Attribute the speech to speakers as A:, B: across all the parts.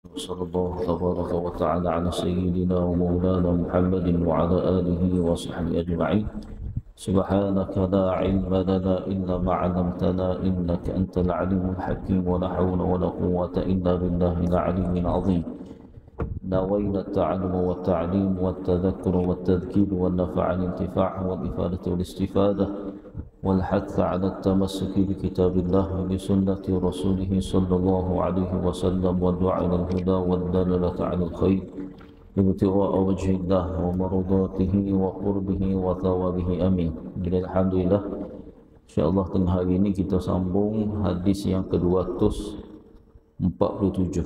A: صلى الله تبارك وتعالى على سيدنا ومولانا محمد وعلى آله وصحبه أجمعين. سبحانك لا علم لنا إلا ما علمتنا إنك أنت العليم الحكيم ولا حول ولا قوة إلا بالله العلي العظيم. نوينا التعلم والتعليم والتذكر والتذكير والنفع الانتفاع والإفادة والاستفادة والحث على التمسك بكتاب الله وبسنة رسوله صلى الله عليه وسلم والدعاء إلى الهدى والدلالة على الخير ابتغاء وجه الله ومرضاته وقربه وثوابه آمين. Jadi alhamdulillah, insyaallah tengah hari ini kita sambung hadis yang ke-247.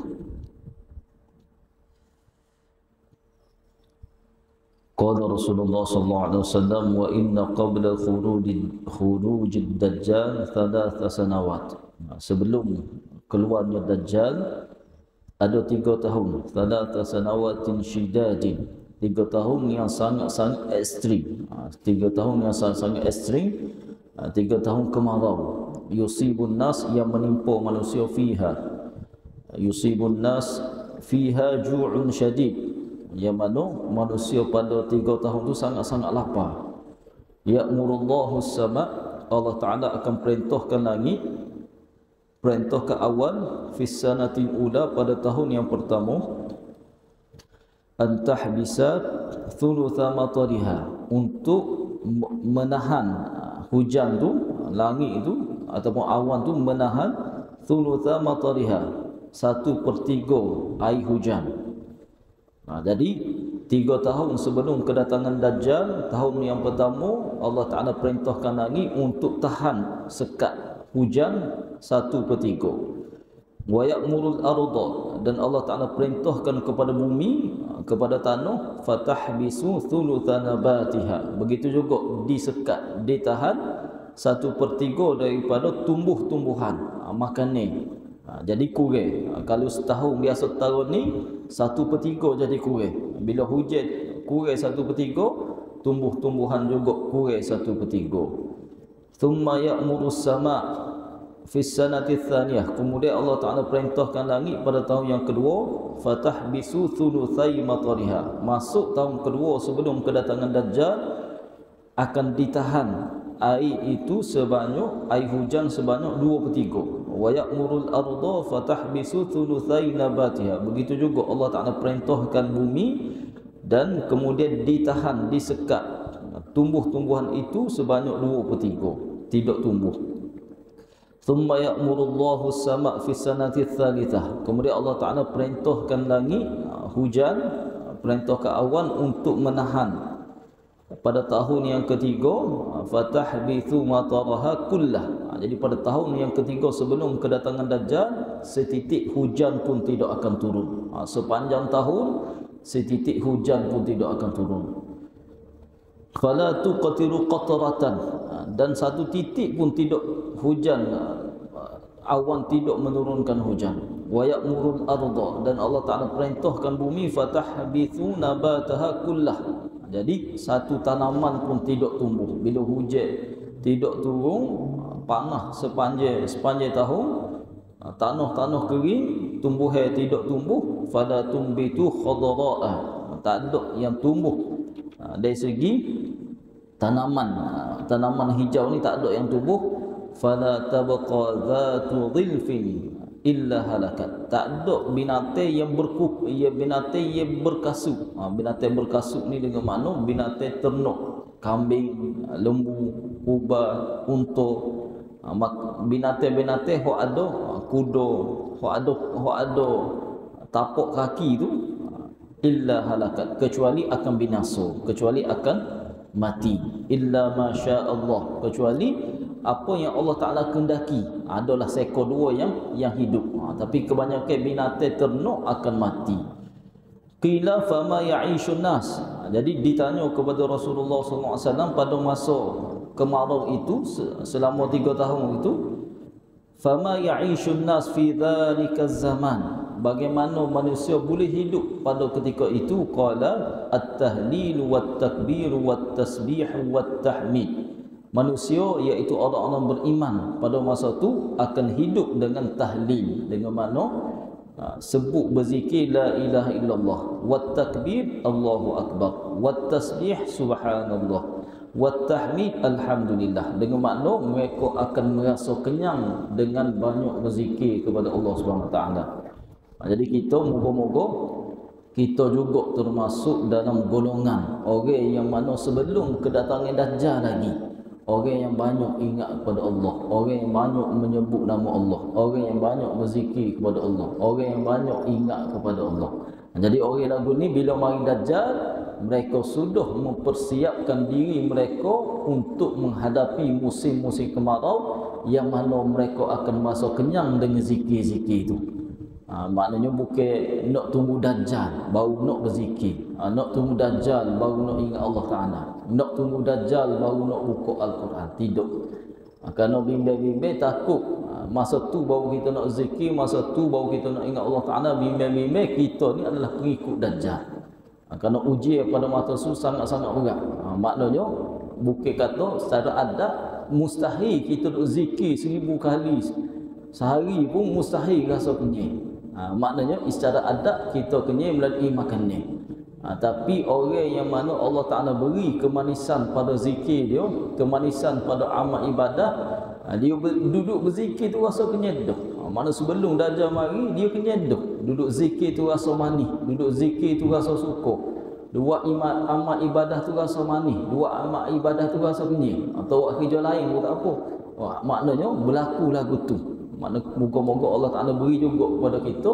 A: Qala Rasulullah sallallahu alaihi wasallam wa inna qabla khuruj ad-dajjal thalatha sanawat. Sebelum keluarnya dajjal ada 3 tahun, thalatha sanawatin shidadin, 3 tahun yang sangat-sangat ekstrim. 3 tahun yang sangat-sangat ekstrim, 3 tahun kemarau. Yusibun nas, yang menimpa manusia fiha. Yusibun nas fiha ju'un syadid, yang mana manusia pada 3 tahun itu sangat-sangat lapar. Ya'murullahu sama, Allah Ta'ala akan perintahkan langit, perintahkan awan fis sanatil ula, pada tahun yang pertama, antahbisa thulutha matariha, untuk menahan hujan tu, langit itu ataupun awan tu menahan thulutha matariha, 1/3 air hujan. Jadi 3 tahun sebelum kedatangan Dajjal, tahun yang pertama Allah Ta'ala perintahkan langit untuk tahan sekat hujan 1/3. Wa ya'murul arda, dan Allah Ta'ala perintahkan kepada bumi, kepada tanah, fatahbisu thulutha nabatiha, begitu juga disekat, ditahan 1/3 daripada tumbuh-tumbuhan, makanan. Jadi kurang. Kalau setahun biasa tahun ni 1/3 jadi kurang. Bila hujan kurang 1/3, tumbuh-tumbuhan juga kurang 1/3. Thumma ya'murus sama' fi sanati tsaniyah, kemudian Allah Ta'ala perintahkan langit pada tahun yang kedua, fatahbisu thulutsai matariha, masuk tahun kedua sebelum kedatangan Dajjal, akan ditahan air itu sebanyak, air hujan sebanyak 2/3. Wa ya'murul arda fatahbisu thulutsai nabatiha, begitu juga Allah Ta'ala perintahkan bumi, dan kemudian ditahan, disekat tumbuh-tumbuhan itu sebanyak 2/3, tidak tumbuh. Thumma ya'murullahu sama' fi sanati tsalitsah, kemudian Allah Ta'ala perintahkan langit, hujan, perintahkan awan untuk menahan pada tahun yang ketiga, fatahbithu mataraha kullah. Jadi pada tahun yang ketiga sebelum kedatangan Dajjal, setitik hujan pun tidak akan turun. Sepanjang tahun setitik hujan pun tidak akan turun. Fala tuqtiru qatratan, dan satu titik pun tidak hujan, awan tidak menurunkan hujan. Wa ya'murul arda, dan Allah Ta'ala perintahkan bumi, fatahbithu nabataha kullah. Jadi satu tanaman pun tidak tumbuh. Bila hujan tidak turun, panas sepanjang tahun, tanah-tanah kering, tumbuhan tidak tumbuh, fala tumbitu khadara'a, tak ada yang tumbuh. Dari segi tanaman hijau ni tak ada yang tumbuh. Fala tabqa dhatu dhilfin illa halakat, tak ada binatang yang binatang yang berkasut. Binatang berkasut ni dengan makna binatang ternak, kambing, lembu, kuba, unta. Binatang-binatang hok ada kuda, hok ada tapak kaki tu, illa halakat, kecuali akan binasa, kecuali akan mati. Illa masya Allah, kecuali apa yang Allah Ta'ala kehendaki, adalah seekor 2 yang hidup. Tapi kebanyakan binatang ternak akan mati. Qila fama ya'ishun nas, jadi ditanya kepada Rasulullah SAW pada masa kemarau itu, selama 3 tahun itu, fama ya'ishun nas fi dhalika zaman, bagaimana manusia boleh hidup pada ketika itu? Qala at-tahlil wat-takbir wat-tasbih wat-tahmid, manusia iaitu orang-orang beriman pada masa itu akan hidup dengan tahlil, dengan mana sebut berzikir la ilaha illallah, wat takbir Allahu akbar, wat tasbih subhanallah, wat tahmid alhamdulillah. Dengan makna mereka akan merasa kenyang dengan banyak berzikir kepada Allah Subhanahu Wa Taala. Jadi kita moga-moga kita juga termasuk dalam golongan orang yang mana sebelum kedatangan Dajjal lagi, orang yang banyak ingat kepada Allah, orang yang banyak menyebut nama Allah, orang yang banyak berzikir kepada Allah, orang yang banyak ingat kepada Allah. Jadi orang lagu ni bila mari Dajjal, mereka sudah mempersiapkan diri mereka untuk menghadapi musim-musim kemarau yang mana mereka akan merasa kenyang dengan zikir-zikir itu. Maknanya bukan nak tunggu Dajjal baru nak berzikir, nak tunggu Dajjal baru nak ingat Allah Ta'ala, nak tunggu Dajjal baru nak buka Al-Quran. Tidak. Kerana bimbang-bimbang takut masa tu baru kita nak zikir, masa tu baru kita nak ingat Allah Ta'ala. Bimbang-bimbang kita ni adalah pengikut Dajjal. Kerana ujian pada mata su sangat-sangat berat. Maknanya bukan kata secara adat mustahil kita nak zikir 1000 kali sehari pun mustahil rasa kenyang. Maknanya secara adat kita kenyang melalui makanan. Tapi orang yang mana Allah Ta'ala beri kemanisan pada zikir dia, kemanisan pada amal ibadah, dia duduk berzikir tu rasa kenyang dah. Mana sebelum Dajjal mari dia kenyang dah. Duduk zikir tu rasa manis, duduk zikir tu rasa suka. Dua amal ibadah tu rasa manis, dua amal ibadah tu rasa kenyang. Atau buat kerja lain pun tak apa. Maknanya berlaku lagu tu. Makna moga-moga Allah Ta'ala beri juga kepada kita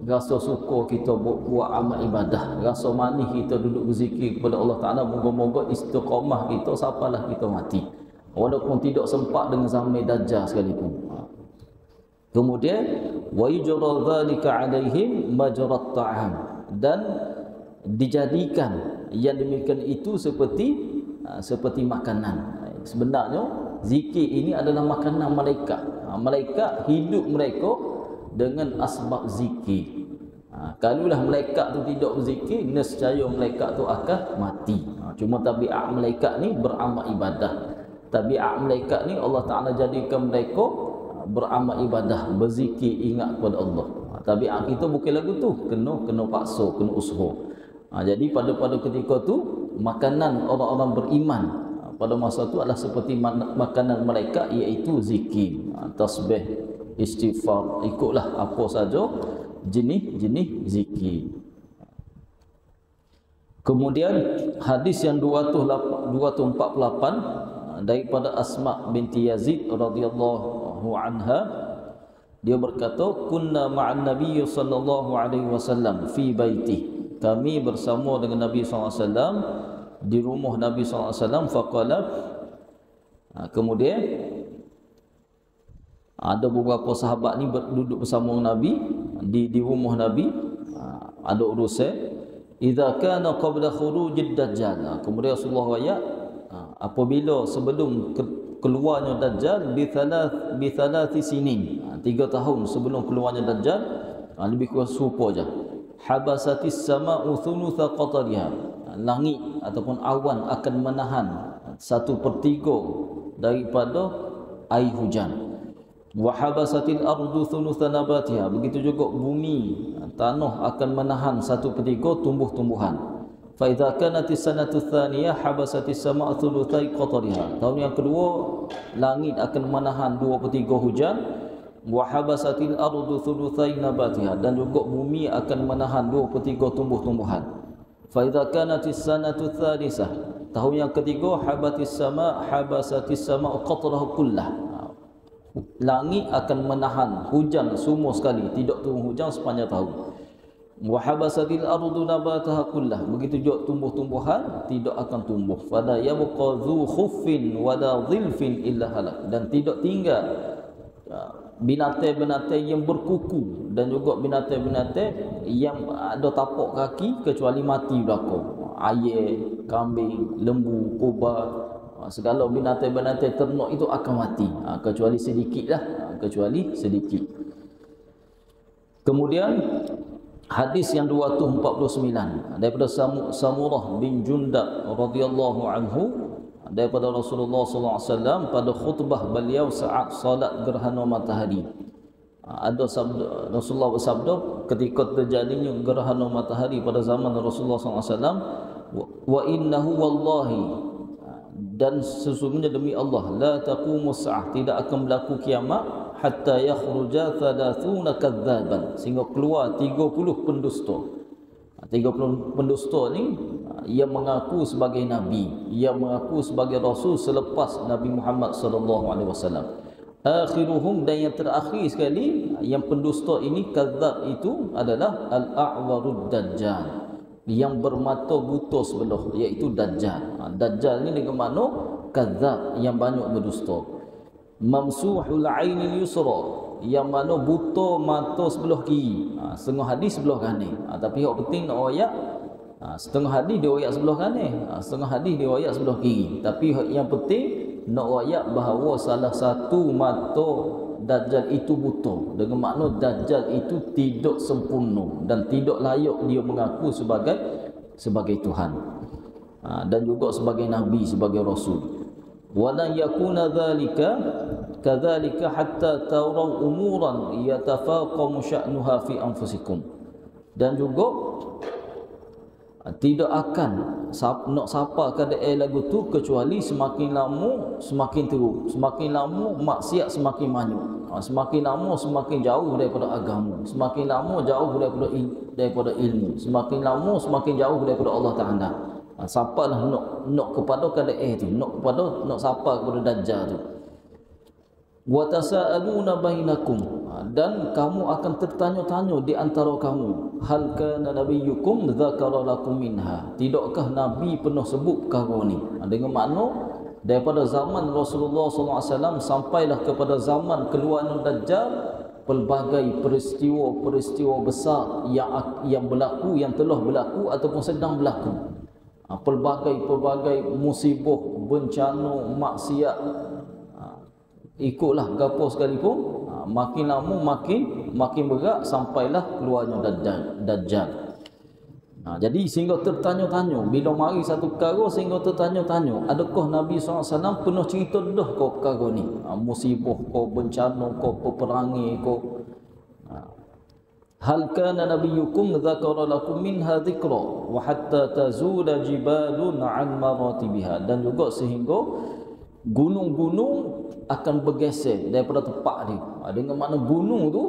A: rasa suka kita buat amal ibadah, rasa manis kita duduk berzikir kepada Allah Ta'ala. Moga-moga istiqamah kita sampailah kita mati, walaupun tidak sempat dengan zaman Dajjal sekalipun. Kemudian wa yujra dzalika alaihim majrat ta'am, dan dijadikan yang demikian itu seperti makanan. Sebenarnya zikir ini adalah makanan malaikat. Malaikat hidup mereka dengan asbab zikir. Kalulah malaikat tu tidak berzikir, nescaya malaikat tu akan mati. Cuma tabiat malaikat ni beramal ibadah. Tabiat malaikat ni Allah Ta'ala jadikan mereka beramal ibadah, berzikir, ingat kepada Allah. Tabiat kita bukan lagu tu, kena paksa, kena usaha. Jadi pada ketika tu makanan orang-orang beriman pada masa itu adalah seperti makanan mereka, iaitu zikir, tasbih, istighfar, ikutlah apa saja jenis-jenis zikir. Kemudian hadis yang 248 daripada Asma binti Yazid radhiyallahu anha, dia berkata, kunna ma'an Nabi sallallahu alaihi wasallam fi baiti, kami bersama dengan Nabi sallallahu alaihi wasallam di rumah Nabi SAW. Faqala, kemudian ada beberapa sahabat ni duduk bersama Nabi di rumah Nabi, ada urusan. Idza kana qabla khurujid dajjal, kemudian Rasulullah ayat apabila sebelum keluarnya Dajjal bi thalathi sinin, 3 tahun sebelum keluarnya Dajjal, lebih kurang serupa je. Habasatis sama'u thulutha qatariha, langit ataupun awan akan menahan 1/3 daripada air hujan. Wa habasatil ardu thulutha nabatiha, begitu juga bumi, tanah akan menahan 1/3 tumbuh-tumbuhan. Fa idza kanatis sanatu tsaniyah habasatis sama'u thuluthai qatariha, tahun yang kedua langit akan menahan 2/3 hujan. Wa habasatil ardu thuluthai nabatiha, dan juga bumi akan menahan 2/3 tumbuh-tumbuhan. Fa idza kanatis sanatu tsalisah, tahun yang ketiga habasatis sama qatrahu kullah, langit akan menahan hujan semua sekali, tidak turun hujan sepanjang tahun. Wa habasatil ardu nabataha kullah, begitu juga tumbuh-tumbuhan tidak akan tumbuh. Fala yabqa dzu khuffin wala dhilfin illa halak, dan tidak tinggal binatang-binatang yang berkuku dan juga binatang-binatang yang ada tapak kaki kecuali mati belaka. Ayam, kambing, lembu, kobra, segala binatang-binatang ternak itu akan mati, kecuali sedikitlah, kecuali sedikit. Kemudian hadis yang 249 daripada Samurah bin Jundab radhiyallahu anhu, daripada Rasulullah SAW pada khutbah beliau saat salat gerhana matahari. Ada sabda Rasulullah bersabda ketika terjadinya gerhana matahari pada zaman Rasulullah SAW, wa innahu wallahi, dan sesungguhnya demi Allah, la taqumu sa'ah, tidak akan berlaku kiamat hatta yakhruja 30 kadzaban, sehingga keluar 30 pendusta. 30 pendusta ni yang mengaku sebagai nabi, yang mengaku sebagai rasul selepas Nabi Muhammad sallallahu alaihi wasallam. Akhiruhum, dan yang terakhir sekali yang pendusta ini kadzab itu adalah al-a'warud dajjal, yang bermata buta sebelah, iaitu Dajjal. Dajjal ni dengan makna kadzab, yang banyak berdusta. Mamsuhul ainil yusra, yang mana buta mata sebelah kiri. Setengah hadis sebelah kanan. Tapi yang penting nak ayat, setengah hadis dia ayat sebelah kanan, setengah hadis dia ayat sebelah kiri. Tapi yang penting nak ayat bahawa salah satu mata Dajjal itu buta, dengan makna Dajjal itu tidak sempurna dan tidak layak dia mengaku sebagai Tuhan, dan juga sebagai nabi, sebagai rasul. Wala yakuna dzalika kadzalika hatta taraw umuran yatafaqamu sya'nuha fi anfusikum, dan juga tidak akan nak sapa keadaan lagu tu kecuali semakin lama semakin teruk, semakin lama maksiat semakin banyak, semakin lama semakin jauh daripada agama, semakin lama jauh daripada ilmu, semakin lama semakin jauh daripada Allah Taala. Sapalah nak kepada keadaan tu, nak sapa kepada Dajjal tu. Wa tasaaluna bainakum, dan kamu akan tertanya-tanya di antara kamu, hal kana nabiyyukum dzakara lakum minha, tidakkah nabi pernah sebut perkara ni? Dengan makna daripada zaman Rasulullah SAW sampailah kepada zaman keluarnya Dajjal, pelbagai peristiwa-peristiwa besar yang berlaku, yang telah berlaku ataupun sedang berlaku. Pelbagai musibah, bencana, maksiat, ikutlah gapo sekalipun, makin lama makin berat sampailah keluarnya Dajjal. Jadi sehingga tertanya-tanya, bila mari satu perkara sehingga tertanya-tanya, adakah Nabi SAW pernah cerita dah kau perkara ni? Musibah kau, bencana kau, peperangan kau. Hal kana nabiyyukum dzakara lakum minha dzikra wa hatta tazula jibalun an maratibiha, dan juga sehingga gunung-gunung akan bergeser daripada tempat dia. Dengan makna gunung tu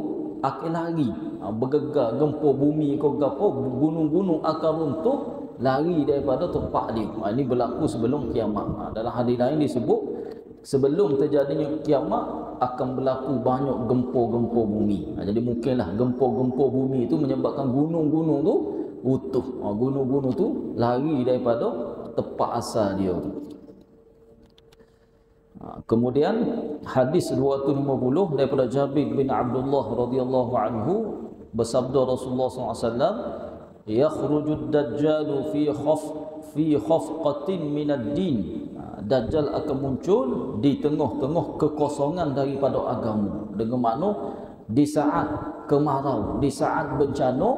A: akan lari, bergegar, gempa bumi ke apa, gunung-gunung akan runtuh, lari daripada tempat dia. Ini berlaku sebelum kiamat. Dalam hadis lain disebut sebelum terjadinya kiamat akan berlaku banyak gempa-gempa bumi. Jadi mungkinlah gempa-gempa bumi itu menyebabkan gunung-gunung tu utuh, gunung-gunung tu lari daripada tempat asal dia tu. Kemudian hadis 250 daripada Jabir bin Abdullah radhiyallahu anhu, bersabda Rasulullah SAW, yakhrujud dajjalu fi khafqatin minad din, Dajjal akan muncul di tengah-tengah kekosongan daripada agama. Dengan makna di saat kemarau, di saat bencana,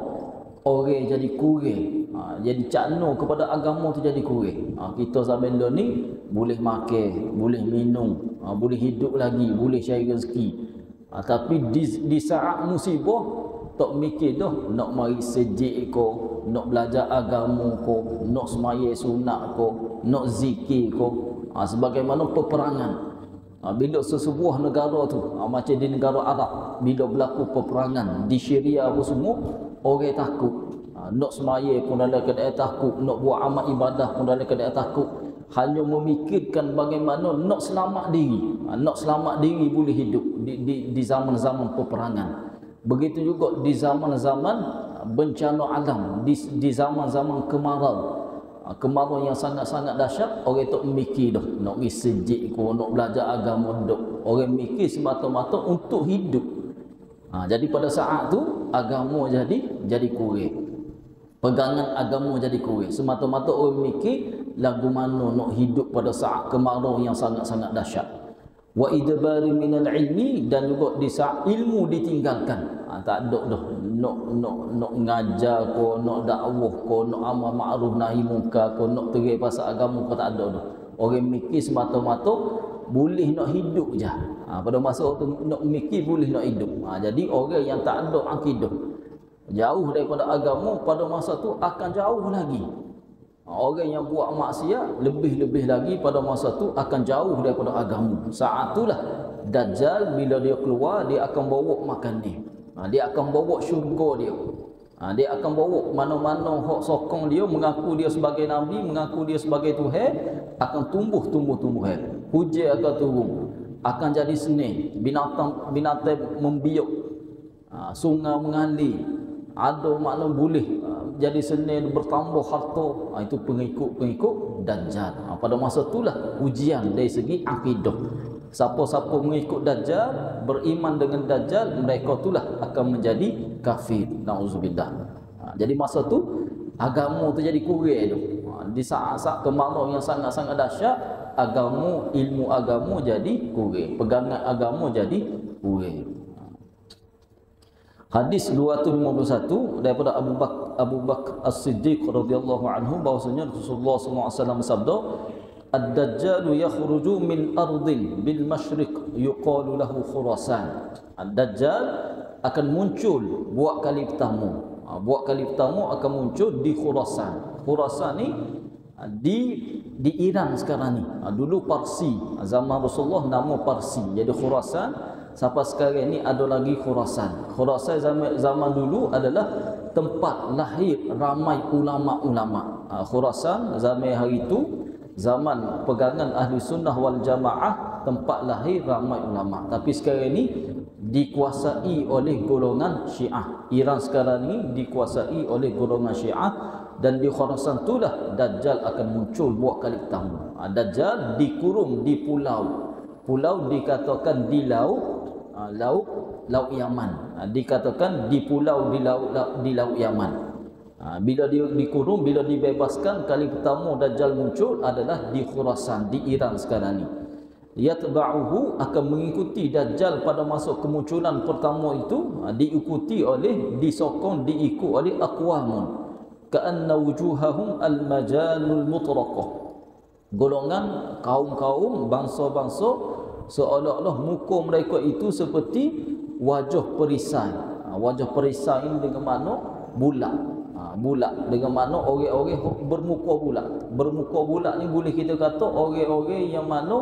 A: orang jadi kurang, jadi cakna kepada agama tu jadi kurang. Kita zaman ni boleh makan, boleh minum, boleh hidup lagi, boleh cari rezeki. Tapi di saat musibah tak mikir dah nak mari sejid ko, nak belajar agama ko, nak semaya sunat ko, nak zikir ko. Sebagaimana peperangan. Bila sesebuah negara tu, macam di negara Arab, bila berlaku peperangan di Syria apa semua, orang takut. Nak semaya pun dalam keadaan takut, nak buat amal ibadah pun dalam keadaan takut. Hanya memikirkan bagaimana nak selamat diri. Nak selamat diri boleh hidup di zaman-zaman peperangan. Begitu juga di zaman-zaman bencana alam, di zaman-zaman kemarau. Kemarau yang sangat-sangat dahsyat, orang tak mikir dah nak pergi sejid ko, nak belajar agama dah. Orang mikir semata-mata untuk hidup. Jadi pada saat tu agama jadi kurang. Pegangan agama jadi kurang. Semata-mata orang mikir lagu mana nak hidup pada saat kemarau yang sangat-sangat dahsyat. Wa idbari minal ilmi, dan juga di saat ilmu ditinggalkan. Tak ada dah nak ngajar ko, nak dakwah ko, nak amal ma'ruf nahi munkar ko, nak terai pasal agama ko, tak ada dah. Orang mikir semata-mata boleh nak hidup je. Pada masa tu nak mikir boleh nak hidup. Jadi orang yang tak ada akidah, jauh daripada agama, pada masa tu akan jauh lagi. Orang yang buat maksiat lebih-lebih lagi pada masa tu akan jauh daripada agama. Saat itulah Dajjal bila dia keluar, dia akan bawa makan dia. Dia akan bawa syurga dia. Dia akan bawa mana-mana hak sokong dia, mengaku dia sebagai Nabi, mengaku dia sebagai Tuhan, akan tumbuh-tumbuhan. Hujan akan turun, akan jadi seni, binatang membiak, sungai mengalir. Ada makna boleh jadi seni, bertambah harta. Itu pengikut Dajjal. Pada masa itulah ujian dari segi akidah. Siapa-siapa mengikut Dajjal, beriman dengan Dajjal, mereka itulah akan menjadi kafir. Nauzubillah. Jadi masa tu agama tu jadi kurang tu. Di saat-saat kemarau yang sangat-sangat dahsyat, ilmu agama jadi kurang, pegangan agama jadi kurang. Hadis 251 daripada Abu Bakar As-Siddiq radhiyallahu anhu bahwasanya Rasulullah SAW bersabda, "Ad-Dajjal yakhruju min ardin bil masyriq yuqalu lahu Khurasan." Ad-Dajjal akan muncul buat kali pertama. Buat kali pertama akan muncul di Khurasan. Khurasan ni di Iran sekarang ni. Dulu Parsi, zaman Rasulullah nama Parsi. Jadi Khurasan sampai sekarang ni ada lagi Khurasan. Khurasan zaman dulu adalah tempat lahir ramai ulama-ulama. Khurasan zaman hari itu, zaman pegangan ahli sunnah wal jamaah, tempat lahir ramai ulama. Tapi sekarang ni dikuasai oleh golongan Syiah. Iran sekarang ni dikuasai oleh golongan Syiah, dan di Khurasan itulah Dajjal akan muncul buat kali pertama. Dajjal dikurung di pulau. Pulau dikatakan di laut Yaman. Dikatakan di pulau di laut Yaman. Bila dia dikurung, bila dibebaskan, kali pertama Dajjal muncul adalah di Khurasan, di Iran sekarang ni. Yatba'uhu akan mengikuti Dajjal pada masa kemunculan pertama itu, disokong, diikut oleh aqwamun ka'anna wujuhahum al-majanul mutraqah. Golongan kaum-kaum, bangsa-bangsa, seolah-olah muka mereka itu seperti wajah perisai. Wajah perisai ini dengan makna bulat. Bulat dengan makna orang-orang bermuka bulat. Bermuka bulat ni boleh kita kata orang-orang yang mana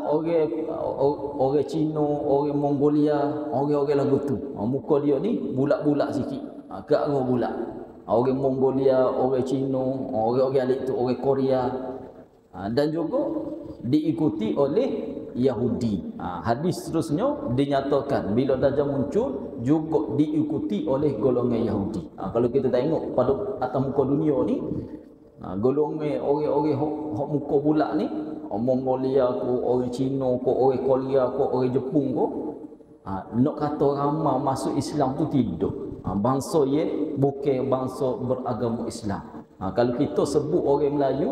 A: orang Cina, orang Mongolia, orang-orang lagu tu. Muka dia ni bulat-bulat sikit. Ke arah bulat. Orang Mongolia, orang Cina, orang-orang alik tu, orang Korea. Dan juga diikuti oleh Yahudi. Hadis seterusnya dinyatakan bila Dajjal muncul juga diikuti oleh golongan Yahudi. Kalau kita tengok pada atas muka dunia ni, golongan orang-orang hok muka bulat ni, Mongolia ko, orang Cina ko, orang Korea ko, orang Jepun ko, nak kata ramai masuk Islam tu tidak. Bangsa ye bukan bangsa beragama Islam. Kalau kita sebut orang Melayu,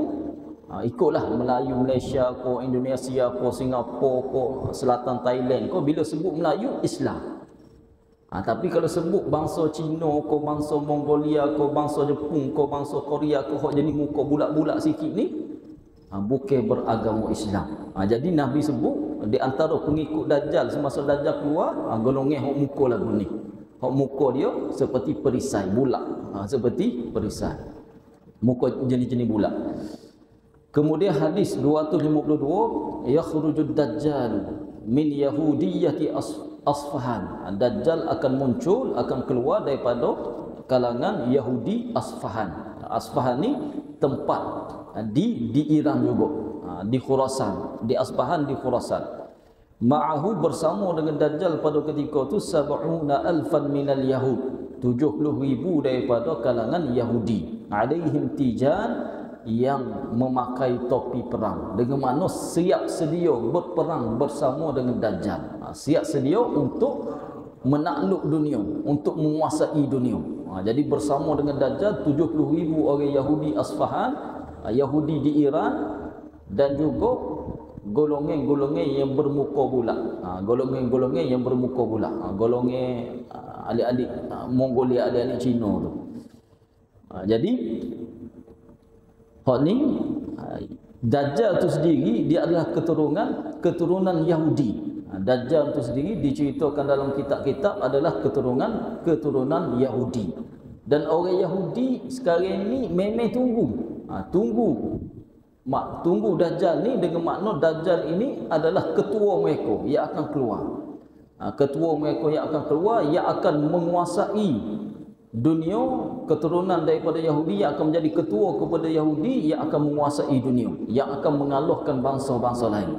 A: ikutlah Melayu Malaysia ko, Indonesia ko, Singapura ko, Selatan Thailand ko, bila sebut Melayu Islam. Tapi kalau sebut bangsa Cina ko, bangsa Mongolia ko, bangsa Jepun ko, bangsa Korea ko, hok jadi muka bulat-bulat sikit ni, bukan beragama Islam. Jadi Nabi sebut di antara pengikut Dajjal semasa Dajjal keluar, golongan hok muka lagu ni. Hok muka dia seperti perisai bulat, seperti perisai. Muka jenis-jenis bulat. Kemudian hadis 252, yakhrujud Dajjal min yahudiyyati Asfahan. Dajjal akan muncul, akan keluar daripada kalangan Yahudi Asfahan. Asfahan ni tempat di Iran juga, di Khurasan, di Asfahan di Khurasan. Ma'ahu bersama dengan Dajjal pada ketika itu 70,000 minal Yahud, 70,000 daripada kalangan Yahudi. Alaihim tijan, yang memakai topi perang, dengan makna siap sedia berperang bersama dengan Dajjal. Siap sedia untuk menakluk dunia, untuk menguasai dunia. Jadi bersama dengan Dajjal 70,000 orang Yahudi Asfahan, Yahudi di Iran, dan juga golongan-golongan yang bermuka bulat. Golongan-golongan yang bermuka bulat. Golongan adik-adik Mongolia, adik-adik Cina tu. Jadi hak ni Dajjal itu sendiri dia adalah keturunan Yahudi. Dajjal itu sendiri diceritakan dalam kitab-kitab adalah keturunan Yahudi. Dan orang Yahudi sekarang ini memang tunggu Dajjal ni, dengan makna Dajjal ini adalah ketua mereka yang akan keluar. Ketua mereka yang akan keluar, yang akan menguasai dunia, keturunan daripada Yahudi yang akan menjadi ketua kepada Yahudi yang akan menguasai dunia, yang akan mengalahkan bangsa-bangsa lain.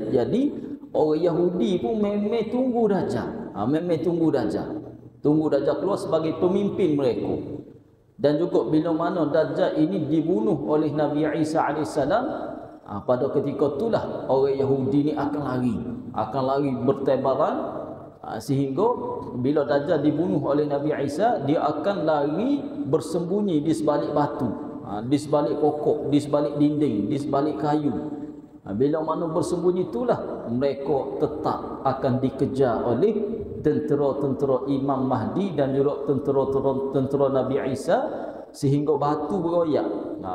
A: Jadi orang Yahudi pun memang tunggu Dajjal. Tunggu Dajjal keluar sebagai pemimpin mereka. Dan juga bila mana Dajjal ini dibunuh oleh Nabi Isa AS, pada ketika itulah orang Yahudi ini akan lari bertebaran, sehingga bila Dajjal dibunuh oleh Nabi Isa, dia akan lari bersembunyi di sebalik batu, di sebalik pokok, di sebalik dinding, di sebalik kayu. Bila mana bersembunyi itulah mereka tetap akan dikejar oleh tentera-tentera Imam Mahdi dan juga tentera Nabi Isa, sehingga batu beroyak.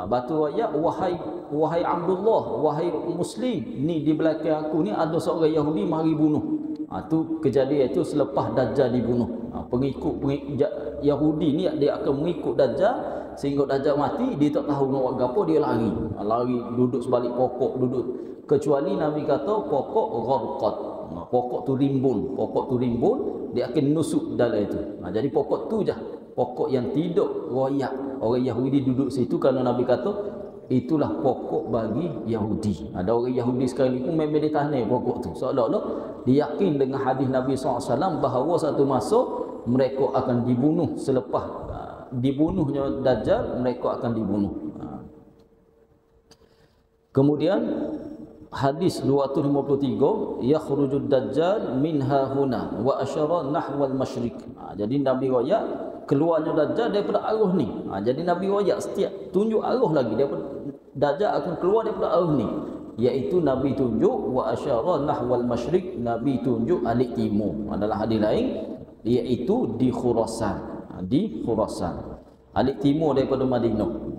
A: Batu royak, wahai Abdullah, wahai Muslim, ni di belakang aku ni ada seorang Yahudi, mari bunuh. Tu kejadian itu selepas Dajjal dibunuh. Pengikut Yahudi ni dia akan mengikut Dajjal, sehingga Dajjal mati, dia tak tahu nak buat apa, dia lari duduk sebalik pokok, kecuali Nabi kata pokok gharqat. Pokok tu rimbun, dia akan nusuk dalam itu. Jadi pokok tu je, pokok yang tidak royak. Orang Yahudi duduk situ kerana Nabi kata itulah pokok bagi Yahudi. Ada orang Yahudi sekarang ni pun memang dia tanam pokok tu, seolah-olah dia yakin dengan hadis Nabi SAW bahawa satu masa mereka akan dibunuh. Selepas dibunuhnya Dajjal, mereka akan dibunuh. Kemudian hadis 253, yakhrujud Dajjal min hahuna wa asyara nahwal masyriq. Jadi Nabi royak keluarnya Dajjal daripada arah ni. Jadi Nabi royak setiap tunjuk arah lagi daripada Dajjal akan keluar daripada arah ni, iaitu Nabi tunjuk wa asyara nahwal masyriq, Nabi tunjuk alik timur. Dalam hadis lain iaitu di Khurasan. Alik timur daripada Madinah.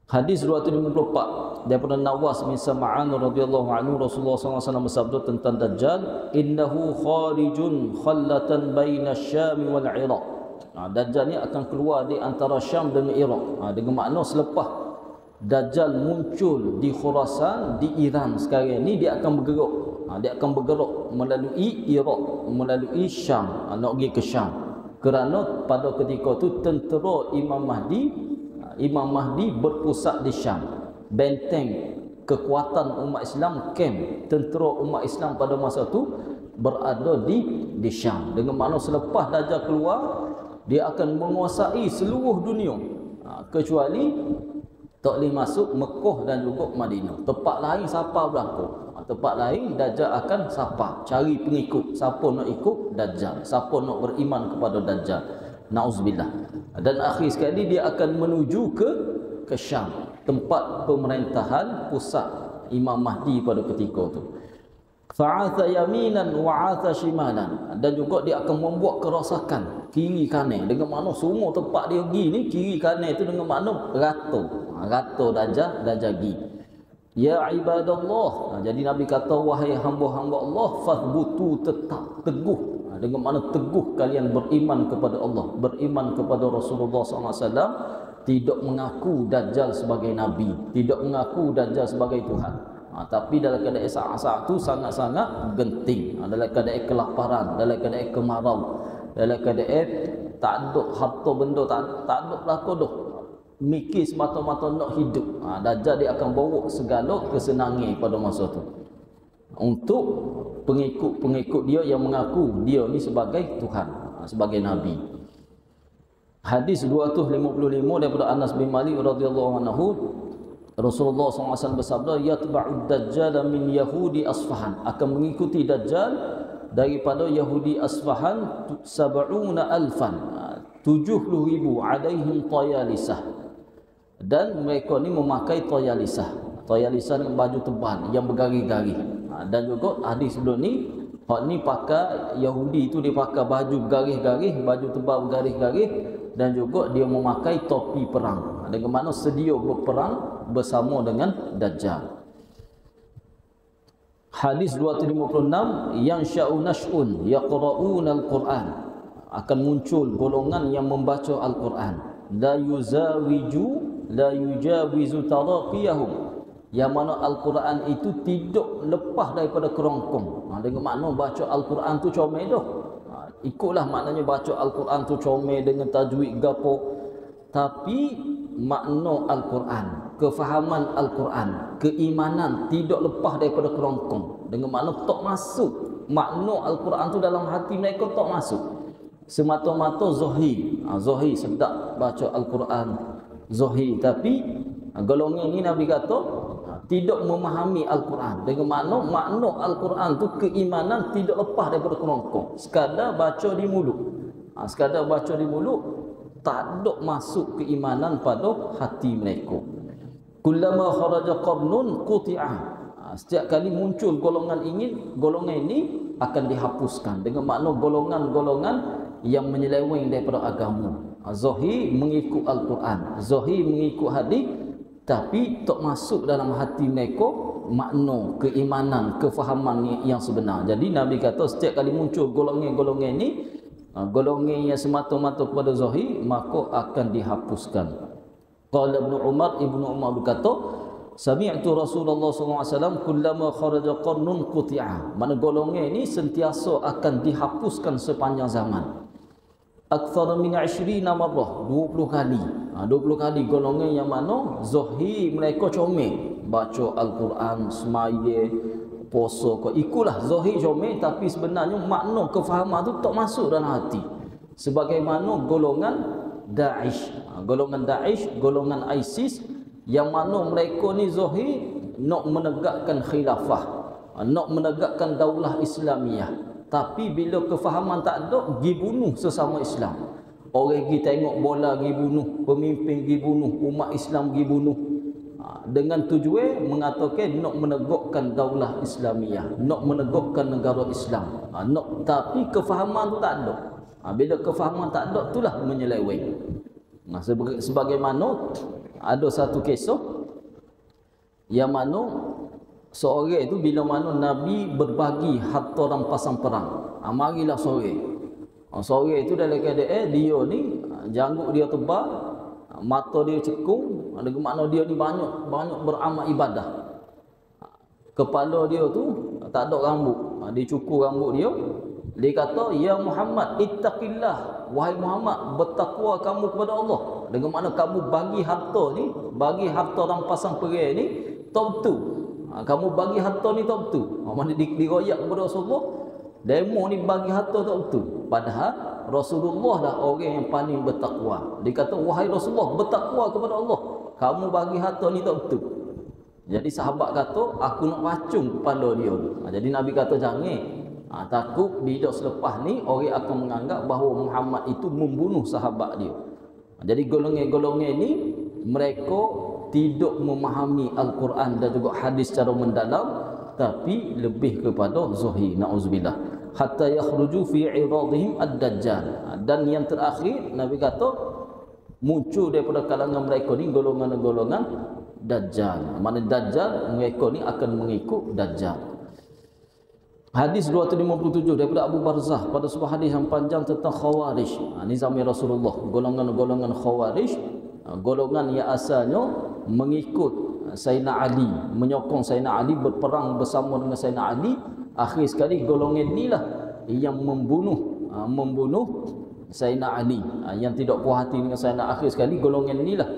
A: Hadis 254 daripada Nawas bin Sam'an radhiyallahu anhu, Rasulullah SAW bersabda tentang Dajjal, innahu kharijun khallatan baina Syam wal Iraq. Dajjal ni akan keluar di antara Syam dengan Iraq. Dengan makna selepas Dajjal muncul di Khurasan, di Iran sekarang ni, dia akan bergerak. Dia akan bergerak melalui Iraq, melalui Syam, nak pergi ke Syam. Kerana pada ketika itu tentera Imam Mahdi berpusat di Syam. Benteng kekuatan umat Islam, kem tentera umat Islam pada masa itu berada di Syam. Dengan makna selepas Dajjal keluar, dia akan menguasai seluruh dunia, kecuali tak boleh masuk Mekah dan juga Madinah. Tempat lain siapa berlaku, tempat lain Dajjal akan siapa cari pengikut, siapa nak ikut Dajjal, siapa nak beriman kepada Dajjal. Nauzubillah. Dan akhir sekali dia akan menuju ke Syam, tempat pemerintahan pusat Imam Mahdi pada ketika itu. Fa'atha yaminan wa'atha shimalan. Dan juga dia akan membuat kerosakan kiri kanan. Dengan makna semua tempat dia pergi ni, kiri kanan itu dengan makna rata Dajjal pergi. Ya ibadallah. Jadi Nabi kata, wahai hamba-hamba Allah, fathbutu, tetap teguh. Dengan makna teguh kalian beriman kepada Allah, beriman kepada Rasulullah SAW, tidak mengaku Dajjal sebagai Nabi, tidak mengaku Dajjal sebagai Tuhan. Tapi dalam keadaan saat-saat itu sangat-sangat genting, dalam keadaan kelaparan, dalam keadaan kemarau, dalam keadaan tak ada harta benda, tak ada belaka dah, mikir semata-mata nak hidup. Dajjal dia akan bawa segala kesenangan pada masa itu untuk pengikut dia yang mengaku dia ni sebagai Tuhan, sebagai Nabi. Hadis 255 daripada Anas bin Malik radhiyallahu anhu, Rasulullah SAW bersabda, yatba'ud Dajjal min Yahudi Asfahan, akan mengikuti Dajjal daripada Yahudi Asfahan 70,000, 70,000 alaihim tayalisah, dan mereka ni memakai tayalisah. Tayalisah dengan baju tebal yang bergaris-garis. Dan juga hadis sebelum ni, hak ni pakai Yahudi itu dia pakai baju bergaris-garis, baju tebal bergaris-garis, dan juga dia memakai topi perang. Dengan mana sedia berperang bersama dengan Dajjal. Hadis 256, yang sya'u nash'un yaqra'una al-Quran, akan muncul golongan yang membaca Al-Quran, la yujawizu taraqiyahum, yang mana Al-Quran itu tidak lepas daripada kerongkong. Dengan makna baca Al-Quran tu comel dah. Ikutlah maknanya baca Al-Quran tu comel dengan tajwid gapo, tapi makna Al-Quran, kefahaman Al-Quran, keimanan tidak lepas daripada kerongkong. Dengan makna tak masuk makna Al-Quran tu dalam hati mereka, tak masuk. Semata-mata zahir, zahir sedap baca Al-Quran zahir, tapi golongan ini Nabi kata tidak memahami Al-Quran. Dengan makna Al-Quran tu keimanan tidak lepas daripada kerongkong, sekadar baca di mulut. Sekadar baca di mulut, tak ada masuk keimanan pada hati mereka. Kullama kharaja qarnun quti'ah, setiap kali muncul golongan ini akan dihapuskan. Dengan makna golongan-golongan yang menyeleweng daripada agama, zahir mengikut Al-Quran, zahir mengikut hadis, tapi tak masuk dalam hati mereka makna keimanan, kefahaman yang sebenar. Jadi Nabi kata setiap kali muncul golongan-golongan ini, golongan yang semata-mata kepada zahir, maka akan dihapuskan. Qala Ibnu Umar berkata, sami'tu Rasulullah SAW kullama kharaja qarnun quti'ah, mana golongan ini sentiasa akan dihapuskan sepanjang zaman. Akthar min 20 marrah, 20 kali. 20 kali golongan yang mana zahir mereka comel, baca Al-Quran, semaya, puasa, ikulah zahir comel, tapi sebenarnya makna kefahaman tu tak masuk dalam hati. Sebagaimana golongan Daesh, golongan ISIS, yang mana mereka ni zahir nak menegakkan khilafah, nak menegakkan daulah Islamiyah, tapi bila kefahaman tak ada, pergi bunuh sesama Islam. Orang pergi tengok bola, pergi bunuh pemimpin, pergi bunuh umat Islam, pergi bunuh, dengan tujuan mengatakan nak menegakkan daulah Islamiyah, nak menegakkan negara Islam, tapi kefahaman tu tak ada. Bila kefahaman tak ada, itulah menyeleweng. Sebagaimana ada satu kisah yang mana seorang itu bila mana Nabi berbagi harta rampasan perang, marilah seorang itu dalam keadaan dia ni janggut dia tebal, mata dia cekung, dengan makna dia ni banyak beramal ibadah. Kepala dia tu tak ada rambut, dia cukur rambut dia. Dia kata, ya Muhammad ittaqillah, wahai Muhammad, bertakwa kamu kepada Allah. Dengan makna kamu bagi harta rampasan perang ni tak betul. Kamu bagi harta ni tak betul. Mana diroyak kepada Rasulullah, demo ni bagi harta tak betul. Padahal Rasulullah dah orang yang paling bertakwa. Dia kata, wahai Rasulullah, bertakwa kepada Allah, kamu bagi harta ni tak betul. Jadi sahabat kata, aku nak pacung kepala dia. Jadi Nabi kata jangan. Takut bila selepas ni orang akan menganggap bahawa Muhammad itu membunuh sahabat dia. Jadi golongan-golongan ni mereka tidak memahami Al-Quran dan juga hadis secara mendalam, tapi lebih kepada zahir, na'udzubillah. Hatta yakhruju fi 'iradihim ad-dajjal. Dan yang terakhir Nabi kata muncul daripada kalangan mereka ni golongan-golongan Dajjal. Mana Dajjal, mereka ni akan mengikut Dajjal. Hadis 257 daripada Abu Barzah pada sebuah hadis yang panjang tentang Khawarij. Ini zaman Rasulullah, golongan-golongan Khawarij, golongan yang asalnya mengikut Sayyidina Ali, menyokong Sayyidina Ali, berperang bersama dengan Sayyidina Ali. Akhir sekali golongan inilah yang membunuh Sayyidina Ali, yang tidak puas hati dengan Sayyidina. Akhir sekali golongan inilah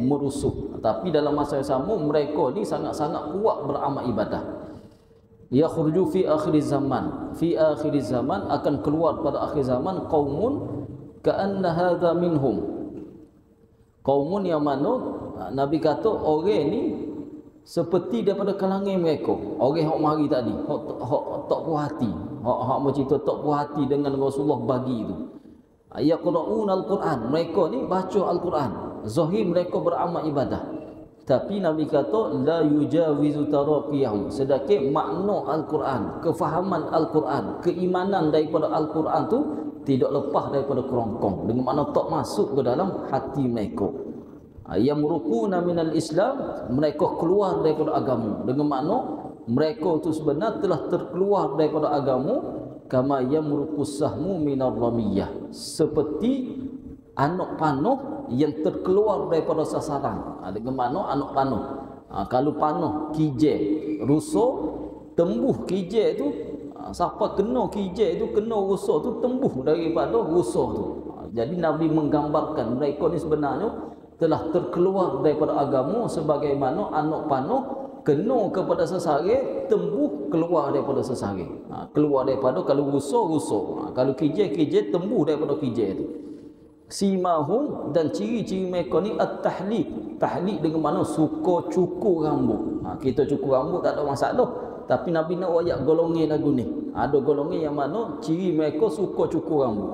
A: merusuh. Tapi dalam masa yang sama mereka ni sangat-sangat kuat beramal ibadah. Yakhruju fi akhir zaman, akan keluar pada akhir zaman qaumun ka'anna hadza minhum, qaumun yang mana Nabi kata orang ni seperti daripada kalangan mereka, orang hak mari tadi, hak tak puas hati, hak bercerita tak puas hati dengan Rasulullah bagi itu. Yaqra'una al-Quran, mereka ni baca Al-Quran, zahir mereka beramal ibadah, tapi Nabi kata la yujawizu taraqiyahum, sedangkan makna Al-Quran, kefahaman Al-Quran, keimanan daripada Al-Quran tu tidak lepas daripada kerongkong, dengan makna tak masuk ke dalam hati mereka. Yamruquna minal Islam, mereka keluar daripada agama. Dengan makna mereka itu sebenarnya telah terkeluar daripada agama, kama yamruqus sahmu minar ramiyah, seperti anak panah yang terkeluar daripada sasaran. Dengan makna anak panah, kalau panah kijai rusak, tembuh kijai itu, siapa kena kijai itu, kena rusak itu, tembuh daripada rusak itu. Jadi Nabi menggambarkan mereka ni sebenarnya telah terkeluar daripada agama sebagaimana anak panah kena kepada sesare, tembuh keluar daripada sesare. Keluar daripada, kalau rusak, kalau kijai, tembuh daripada kijai itu. Simahum, dan ciri-ciri mereka ni at-tahliq. Tahliq dengan mana suka cukur rambut. Kita cukur rambut tak ada masalah, tapi Nabi nak ayat golongan lagu ni. Ada golongan yang mana ciri mereka suka cukur rambut.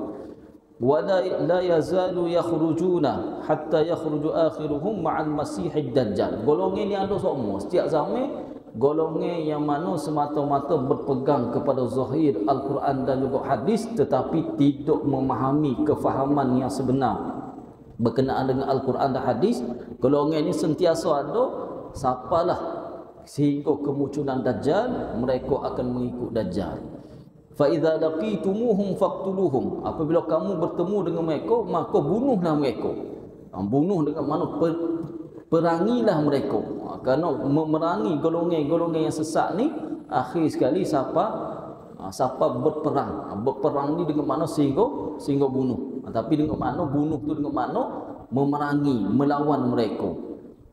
A: Wala la yazalu yakhrujuna hatta yakhruju akhiruhum ma'al masihid dajjal. Golongan ni ada semua setiap zaman, golongan yang mana semata-mata berpegang kepada zahir Al-Quran dan juga hadis, tetapi tidak memahami kefahaman yang sebenar berkenaan dengan Al-Quran dan hadis. Golongan ini sentiasa ada, siapalah sehingga kemunculan Dajjal, mereka akan mengikut Dajjal. Fa idza laqitumuhum faqtuluhum, apabila kamu bertemu dengan mereka, maka bunuhlah mereka. Bunuh dengan mana perangilah mereka. Kerana memerangi golongan-golongan yang sesat ni, akhir sekali siapa berperang ni dengan mana sehingga bunuh. Tapi dengan mana bunuh tu, dengan mana memerangi, melawan mereka.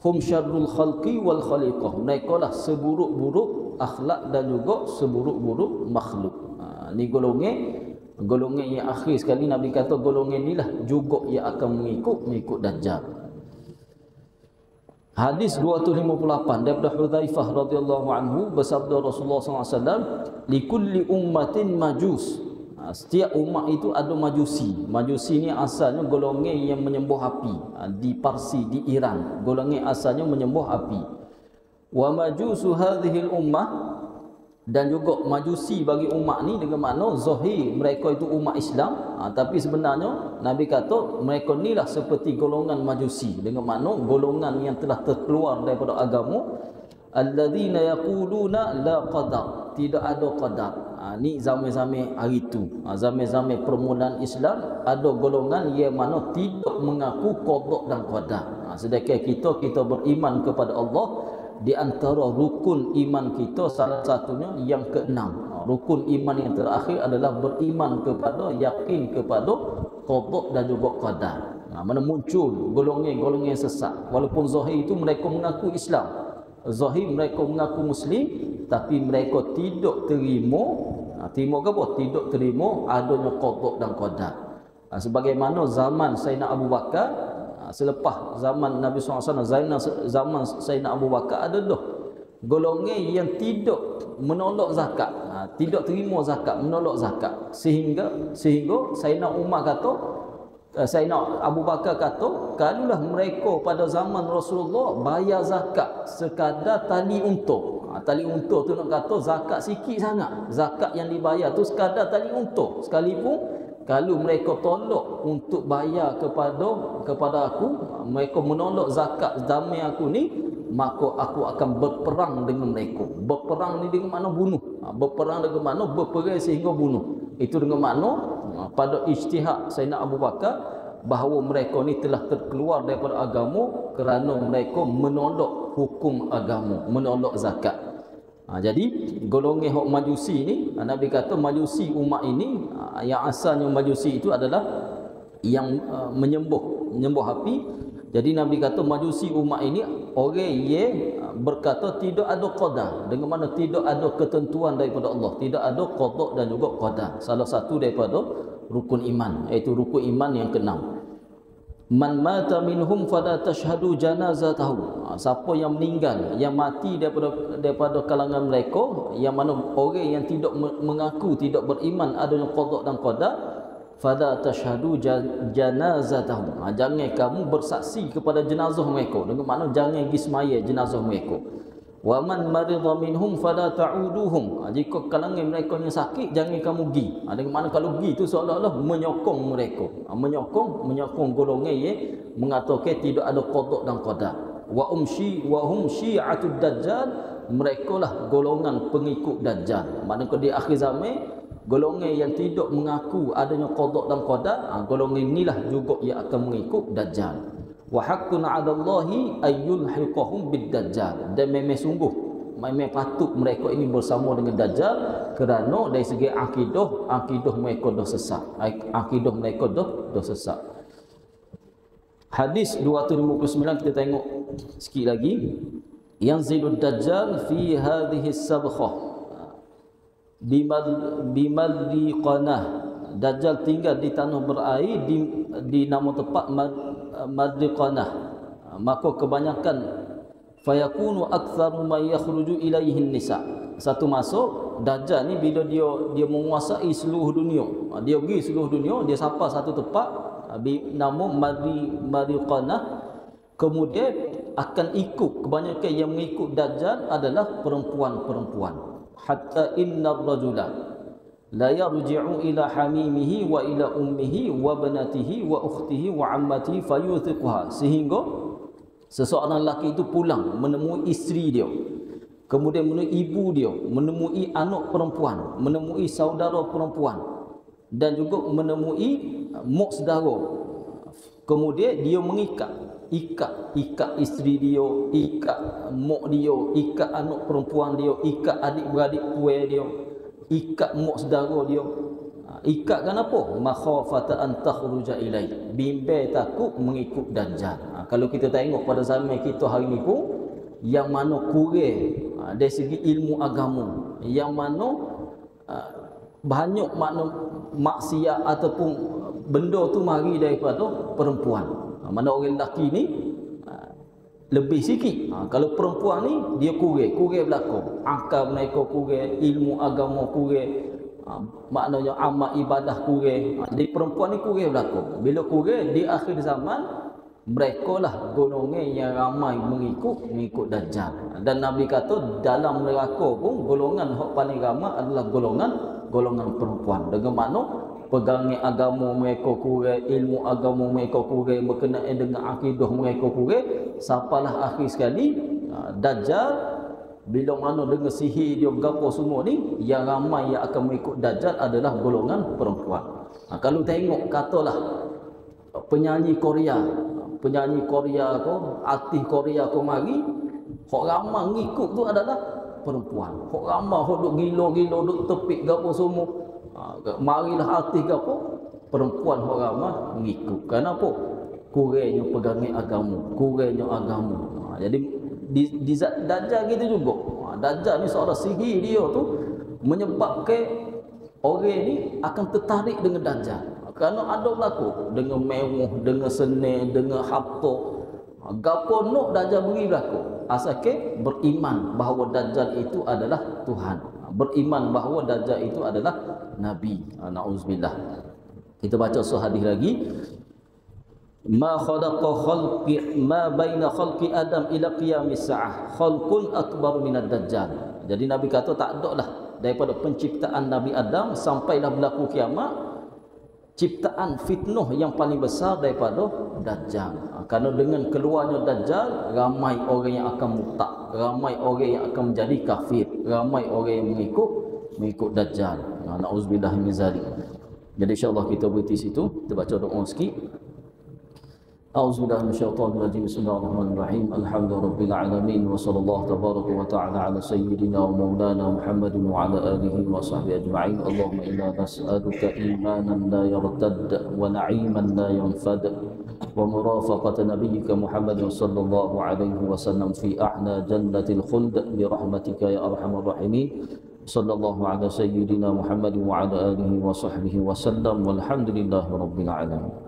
A: Hum syarrul khalqi wal khaliqah, mereka lah seburuk-buruk akhlak dan juga seburuk-buruk makhluk. Ni golongan yang akhir sekali Nabi kata golongan inilah juga yang akan mengikut Dajjal. Hadis 258 daripada Hudzaifah radhiyallahu anhu, bersabda Rasulullah SAW, likulli ummatin majus. Setiap umat itu ada majusi. Majusi ni asalnya golongan yang menyembah api. Di Parsi, di Iran, golongan asalnya menyembah api. Wa majusu hadhil ummah, dan juga majusi bagi umat ni dengan makna zahir mereka itu umat Islam, tapi sebenarnya Nabi kata mereka inilah seperti golongan majusi, dengan makna golongan yang telah terkeluar daripada agama. Alladzina yaquluna la qadar, tidak ada qadar. Ni zaman-zaman hari tu, zaman-zaman permulaan Islam, ada golongan yang mana tidak mengaku qada dan qadar. Sedangkan kita beriman kepada Allah. Di antara rukun iman kita salah satunya yang keenam. Rukun iman yang terakhir adalah beriman kepada, yakin kepada qada dan juga qadar. Mana muncul golongan-golongan sesat, walaupun zahir itu mereka mengaku Islam, zahir mereka mengaku Muslim, tapi mereka tidak terima ke apa? Tidak terima adanya qada dan qadar. Sebagaimana zaman Sayyidina Abu Bakar, selepas zaman Nabi SAW, zaman Sayyidina Abu Bakar, ada dah golongan yang tidak menolak zakat, tidak terima zakat, menolak zakat, sehingga Sayyidina Umar kata, Sayyidina Abu Bakar kata, kalaulah mereka pada zaman Rasulullah bayar zakat sekadar tali unta. Tali unta tu nak kata zakat sikit sangat, zakat yang dibayar tu sekadar tali unta, sekalipun kalau mereka tolak untuk bayar kepada aku, mereka menolak zakat zaman aku ni, maka aku akan berperang dengan mereka. Berperang ni dengan makna bunuh. Berperang dengan makna berperang sehingga bunuh. Itu dengan makna pada ijtihad Sayyidina Abu Bakar bahawa mereka ni telah terkeluar daripada agama kerana mereka menolak hukum agama, menolak zakat. Jadi golongan hok majusi ni, Nabi kata majusi umat ini, yang asalnya majusi itu adalah yang menyembah api. Jadi Nabi kata majusi umat ini orang yang berkata tidak ada qadar, dengan mana tidak ada ketentuan daripada Allah, tidak ada qada dan juga qadar. Salah satu daripada rukun iman, iaitu rukun iman yang keenam. Man mata minhum fala tashhadu janazatahu. Siapa yang meninggal, yang mati daripada kalangan mereka, yang mana orang yang tidak mengaku, tidak beriman adanya qada dan qadar, fala tashhadu janazatahu. Jangan kamu bersaksi kepada jenazah mereka, dengan makna jangan pergi semaya jenazah mereka. Wa man marida minhum fala ta'uduhum. Jika kalangan mereka yang sakit jangan kamu pergi. Dengan mana kalau pergi itu seolah-olah menyokong mereka. Menyokong golongan yang mengatakan tidak ada qada dan qadar. Wa hum syi'atud dajjal, mereka lah golongan pengikut dajjal. Maknanya di akhir zaman golongan yang tidak mengaku adanya qada dan qadar, golongan inilah juga yang akan mengikut dajjal. Wa haqqun 'ala Allahi ayyulhiqahum bid-dajjal, dan memang sungguh memang patut mereka ini bersama dengan dajjal kerana dari segi akidah mereka dah sesat. Akidah mereka dah sesat. Hadis 259 kita tengok sikit lagi. Yanzilud dajjal fi hadhihi sabkhah bimadri qanah. Dajjal tinggal di tanah berair di nama tempat Madriqanah. Maka kebanyakan fayakunu aktsaru ma yakhruju ilaihi nisa. Satu masuk Dajjal ni bila dia menguasai seluruh dunia. Dia pergi seluruh dunia, dia sapa satu tempat nama Madriqanah. Kemudian akan ikut, kebanyakan yang mengikut Dajjal adalah perempuan-perempuan. Hatta inna rajula la yarji'u ila hamimihi wa ila ummihi wa banatihi wa ukhtihi wa ammatihi fayuthiquha, sehingga seseorang lelaki itu pulang menemui isteri dia, kemudian menemui ibu dia, menemui anak perempuan, menemui saudara perempuan, dan juga menemui mak saudara. Kemudian dia ikat isteri dia, ikat mak dia, ikat anak perempuan dia, ikat adik-beradik puan dia, ikat mak saudara dia. Ikat kenapa? Makhafata an takhruja ilai, bimbang takut mengikut dajjal. Kalau kita tengok pada zaman kita hari ni pun, yang mana kurang dari segi ilmu agama, yang mana banyak makna maksiat ataupun benda tu mari daripada perempuan. Mana orang lelaki ni lebih sikit. Kalau perempuan ni dia kurang belakang. Akal mereka kurang, ilmu agama kurang, maknanya amal ibadah kurang. Jadi perempuan ni kurang belakang. Bila kurang di akhir zaman, mereka lah golongan yang ramai mengikut dajjal. Dan Nabi kata dalam neraka pun golongan yang paling ramai adalah golongan perempuan. Dengan makna pegangan agama mereka kurang, ilmu agama mereka kurang, berkenaan dengan akidah mereka kurang. Sampalah akhir sekali dajjal, bila mana dengan sihir dia gapo semua ni, yang ramai yang akan mengikut dajjal adalah golongan perempuan. Kalau tengok katalah penyanyi Korea ke, artis Korea ke mari, hok ramai ngikut tu adalah perempuan. Hok ramai hok duk gila-gila duk tepik gapo semua, marilah artis gapo, perempuan hok ramai ngikut. Kenapa? Kurangnya pegangan agama. Jadi di dajjal gitu juga. Dajjal ni seorang sihir dia tu menyebabkan orang ni akan tertarik dengan dajjal. Kerana ada berlaku dengan mewah, dengan senang, dengan harta. Gapo nak dajjal beri berlaku. Asalkan beriman bahawa dajjal itu adalah Tuhan. Beriman bahawa dajjal itu adalah Nabi. Na'udzubillah. Kita baca hadis lagi. Ma khalaqa khalqi ma baina khalqi Adam ila qiyamis saah khalqun akbar minad dajjal. Jadi Nabi kata tak ada lah daripada penciptaan Nabi Adam sampailah berlaku kiamat ciptaan fitnah yang paling besar daripada dajjal. Kerana dengan keluarnya dajjal, ramai orang yang akan murtad, ramai orang yang akan menjadi kafir, ramai orang yang mengikut dajjal. Na'udzubillah min zalik. Jadi insya-Allah kita berhenti situ, kita baca doa sikit. A'udzubillahi minasyaitonir rajim. Bismillahirrahmanirrahim. Alhamdulillahirabbil alamin wa sallallahu tabaraka wa ta'ala ala sayyidina wa maulana Muhammadin wa ala alihi wa sahbihi ajma'in. Allahumma inna nas'aluka imanan la yartad wa na'iman la yanfad wa murafaqata nabiyyika Muhammadin sallallahu alaihi wasallam fi a'la jannatil khuld bi rahmatika ya arhamar rahimin. Sallallahu ala sayyidina Muhammadin wa ala alihi wa sahbihi wasallam walhamdulillahi rabbil alamin.